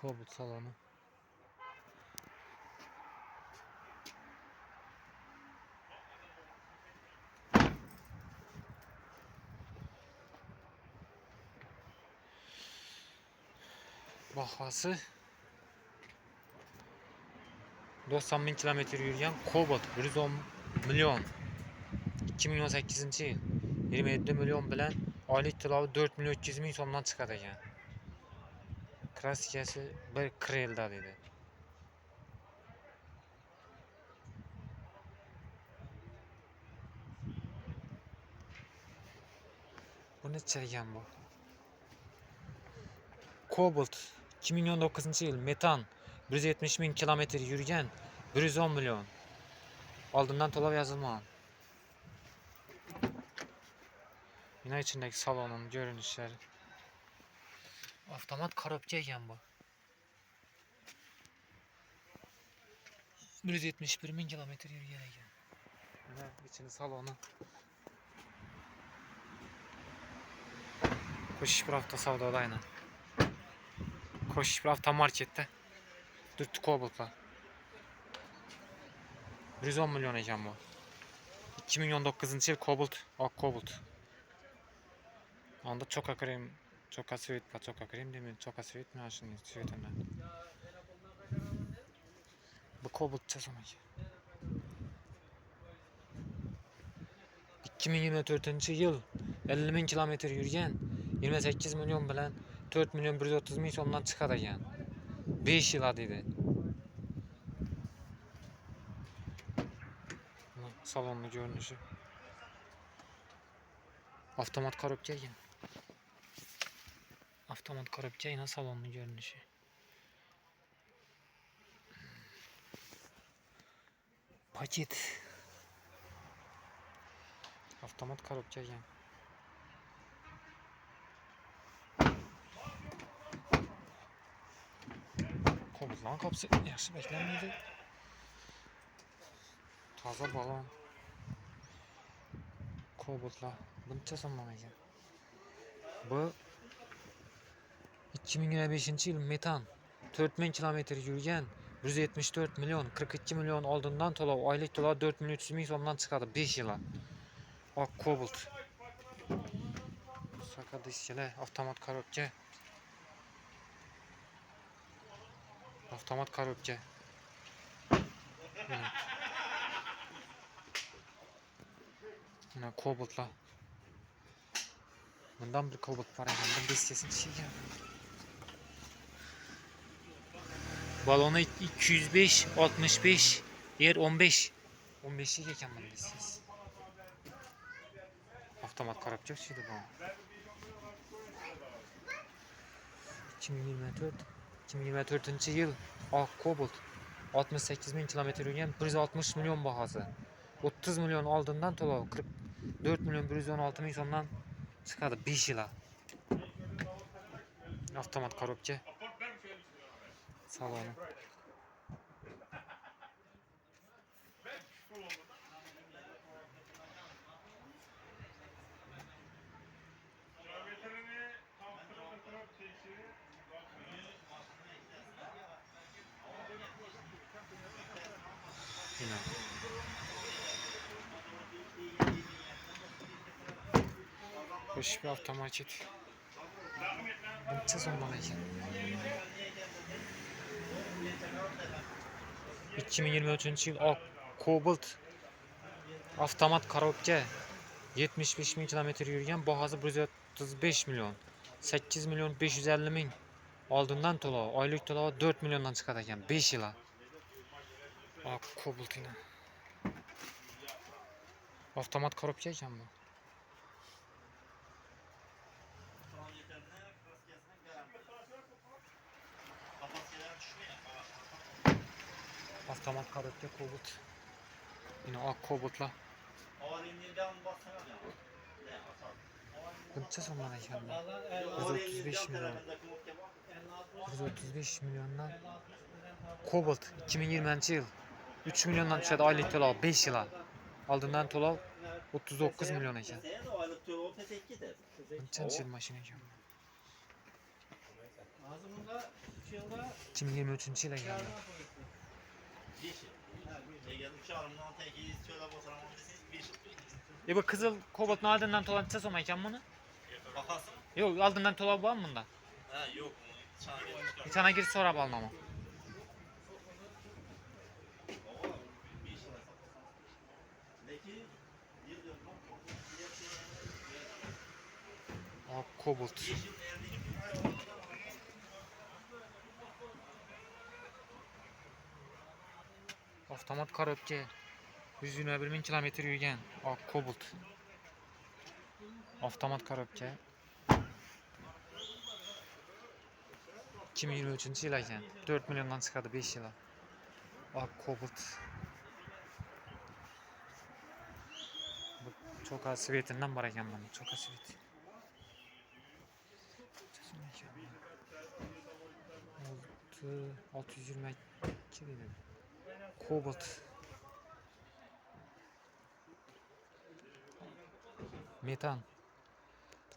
Kobalt salonu. Bahası 90 bin kilometre yürüyen Kobalt 110 milyon 2018 yıl 27 milyon bilen aylık to'lovi 4 milyon 300 ming so'mdan chiqadi ekan. Kraskasi bir krelda dedi. Bu necha ekan bu? Kobalt 2019 yıl metan 170 bin kilometre yürüyen 110 milyon. Aldığından to'lov yazılmagan. Yine içindeki salonun görünüşleri. Avtomat korobka ekan bu. 171 bin kilometre yürüyen ekan. Yine içini salonu. Koşuş bir hafta savdoda aynen. Koşuş bir hafta markette. Dürttü Kobalt'la. 110 milyon ekan bu. 2019 yıl Kobalt, ak Kobalt. Onda çok akırım, çok asvet, çok akırım değil mi? Çok asvet mi aşın svetinde. Bu Kobalt çasamak. 2024 yıl 50 bin kilometre yürüyen 28 milyon bilen 4 milyon 130 ming so'mdan chiqadi ekan. 5 yıl dedi. Salonun görünüşü. Avtomat korobka ekan. Avtomat korobka yine salonun görünüşü. Paket. Avtomat korobka ekan. Kobalt'ın kapısı yaxshi beklenmedi. Taze balon. Kobalt'la buncha so'mdan ekan. Bu 2025 yıl metan 4000 kilometre yürüyen 174 milyon 42 milyon aldığından to'lov aylık to'lov 4 milyon 300 ming so'mdan chiqadi 5 yıla. Ak Kobalt. Saka diskele avtomat korobka. Avtomat korobka. Yine Kobalt'la. Bundan bir Kobalt var ekan. Bunun diskesi düşüyor. Balonu 205, 65, yer 15. 15'lik ekan bunun diskesi. Avtomat korobka şeydi bu. 2024 yıl ak Kobalt 68 bin kilometre yürüyen 160 milyon bahası. 30 milyon aldığından to'lov 44 milyon 116 ming so'mdan chiqadi 5 yıla. Avtomat korobka. Salonu. Yine. Hoş bir avtomatik. Buncha so'mdan ekan. 2023 yıl ak Kobalt avtomat korobka 75 bin kilometre yürüyen bahası 135 milyon 8 milyon 550 ming aldığından to'lov aylık to'lov 4 milyondan chiqadi ekan 5 yıla. Ak Kobalt yine. Avtomat korobka ekan bu. Avtomat korobka Kobalt. Yine ak Kobalt'la. Buncha so'mdan ekan bu. 135 milyon. 135 milyondan Kobalt 2020 yıl 3 milyondan tushadi aylık to'lov 5 yıla. Aldığından to'lov 39 milyon ekan. Buncha mashina ekan. 2023 yıl ekan. Bu kızıl kobaltın aldından tolantısa soma ekan bunu? Bakasın. Yok, aldından tolap var mı bunda? Ha yok. Bir tane gir sonra alma ama. Kobalt. Avtomat korobka. 121 bin kilometr yurgan. Kobalt. Avtomat korobka. 2023 yıl ekan. 4 milyondan chiqadi 5 yil. Kobalt. Bu choka svetinden bor ekan mana. Choka sveti. 622 dedi. Kobalt. Metan.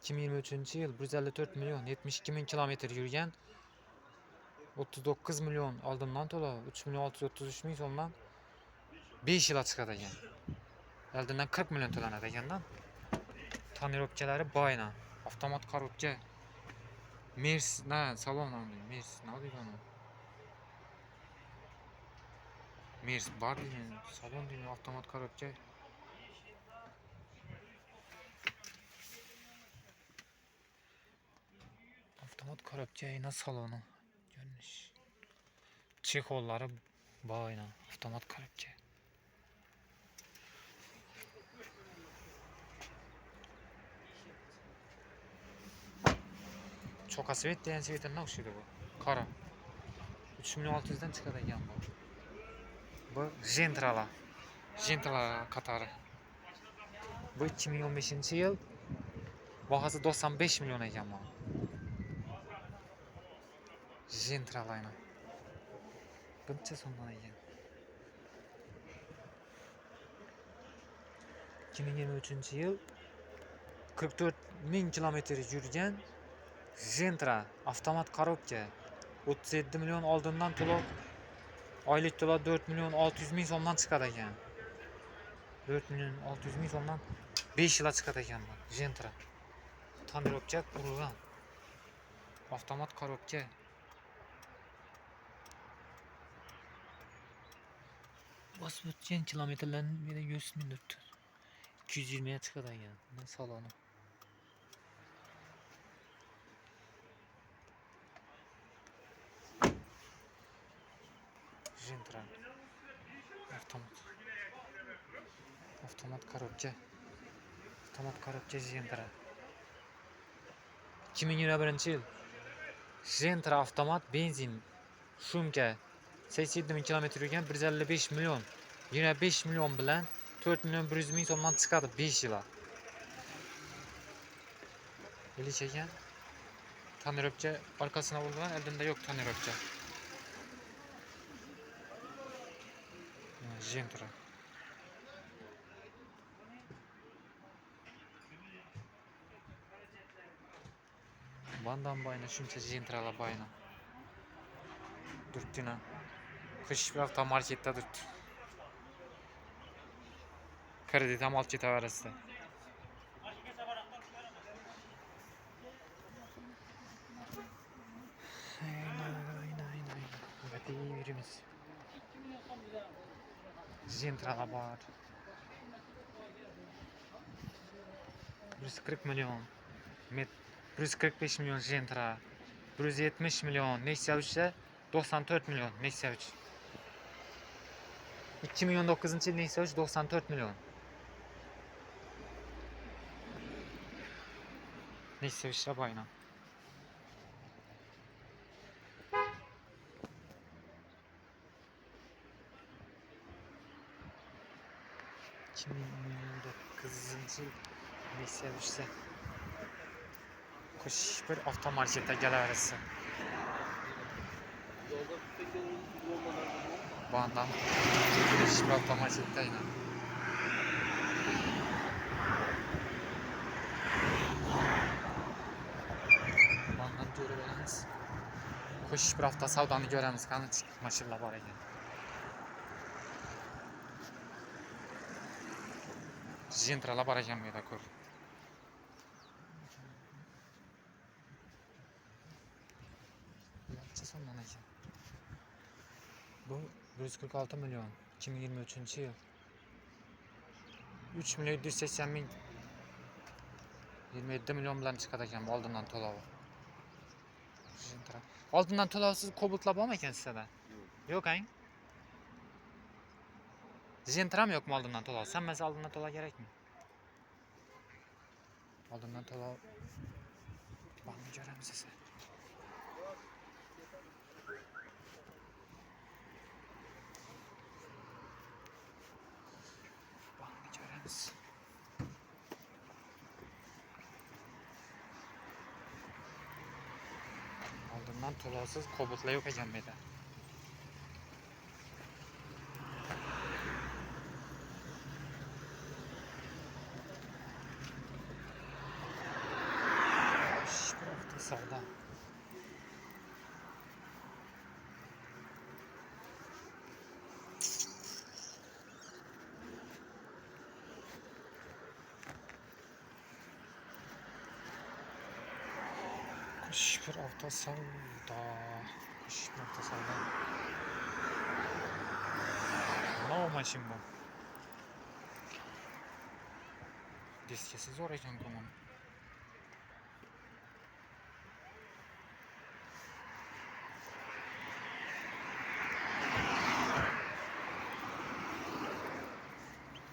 2023 yıl 154 milyon 72 bin kilometr yurgan. 39 milyon aldımdan tola 3 milyon 633 bin sondan 5 yıla çıkad ekan. Aldından 40 milyon tolanad ekandan. Tonirovkalari boyna. Avtomat korobka. Mers, na, salon namı. Mers, ne oluyor onu? Mers bar degan, salon degan avtomat korobka. Avtomat korobka ayna salonu. Görünüş. Chexollari bor ayna avtomat korobka. Choka svet degan svetlariga o'xshaydi bu. Qora. 3 milyon 600 dan chiqadi ekan bu. Bu Gentrala. Gentrala qatori. Bu 2015 yıl. Bahası 95 milyon ekan bu. Gentrala ayna. Buncha so'mdan ekan. 2023 yıl 44 bin kilometr yurgan Gentra avtomat korobka 37 milyon oldindan to'lov oylik to'lov 4 milyon 600 bin so'mdan chiqadi ekan. 4 milyon 600 bin so'mdan 5 yilga chiqadi ekan bu Gentra. Tonirovka qurilgan. Avtomat korobka. Bosib o'tgan kilometrlarni meni 100 ming debdi. 220 ga chiqadi ekan. Bu saloni. Gentra. Avtomat korobka. Avtomat korobka Gentra. 2021 yıl. Gentra avtomat benzin shumka 87 bin kilometr yurgan 155 milyon. Yine 5 milyon bilan 4 milyon 100 bin so'mdan chiqadi 5 yilga. Elish ekan. Tonirovka orqasına bo'lgan, oldinda yo'q tonirovka. Gentra. Bandan boyna shuncha Gentralar boyna. Durtdina. Qish bir avtomarketda durtdi. Kredit ham olib ketaverasizlar. Yürümüz. Gentralar bor. 140 milyon. 145 milyon Gentra. 170 milyon Nexia 3'de 94 milyon Nexia 3. 2019 yıl Nexia 3 94 milyon. Nexia 3'e bayına. Kızıncı Nexia 3'de Kuş bir avtomarkete geleverisi. Bu andan kuş bir avtomarkette yine. Bu andan görebiliriz. Kuş bir hafta savdanı göremiz kanı maşallah var ekan. Jentralar bor ekan bu yerda ko'p. Necha so'mdan ekan? Bu 146 milyon 2023-yil. 3 milyon 780 ming 27 milyon bilan chiqadi ekan oldindan to'lovi. Oldindan to'lovsiz Cobalt'lar bormi ekan sizda? Yo'q ang. Jentram yo'qmi oldindan to'lov? Hammasi oldindan to'lov kerakmi? Oldindan to'lov bormi ko'ramiz esa. Bormi ko'ramiz. Oldindan to'lovsiz Cobalt'lar yo'q ekan bu yerda. Savdo. Kuş bir hafta savdo. Kuş bir hafta savdo. No maşin bu. Diskesi zor ekan bunun.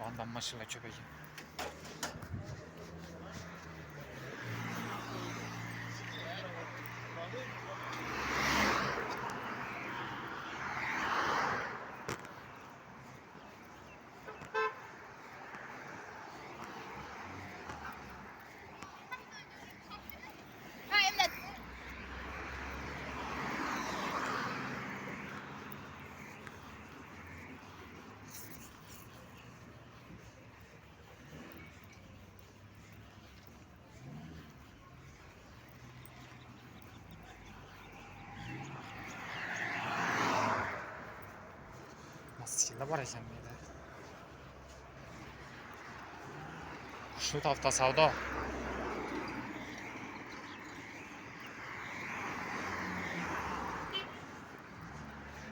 Vandan maşallah çok ekan. Maskilla bor ekan bu yerda. Shu hafta savdo.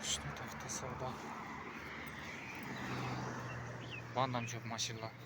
Shu hafta savdo. Bandam çok maşallah.